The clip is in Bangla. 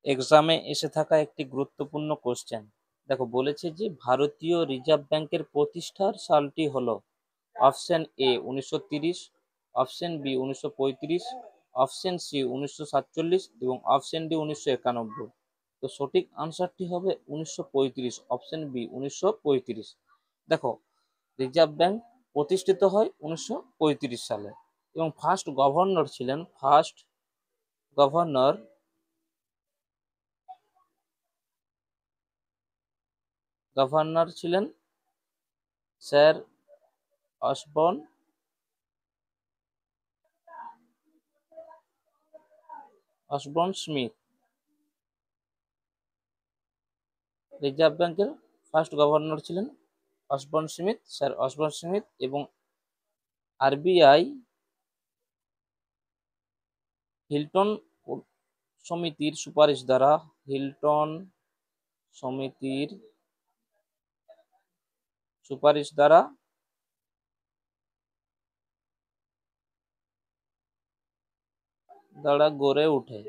এক্সামে এসে থাকা একটি গুরুত্বপূর্ণ কোশ্চেন। দেখো বলেছে যে ভারতীয় রিজার্ভ ব্যাংকের প্রতিষ্ঠার সালটি হলো option A 1930, option B 1935, option C 1947 এবং অপশন ডি 1991। তো সঠিক আনসারটি হবে 1935, অপশন বি 1935। দেখো রিজার্ভ ব্যাংক প্রতিষ্ঠিত হয় 1935 সালে এবং ফার্স্ট গভর্নর ছিলেন স্যার অসবর্ন স্মিথ। রিজার্ভ ব্যাংকের ফার্স্ট গভর্নর ছিলেন স্যার অসবর্ন স্মিথ এবং আরবিআই হিল্টন সমিতির সমিতির সুপারিশ দ্বারা গড়ে ওঠে।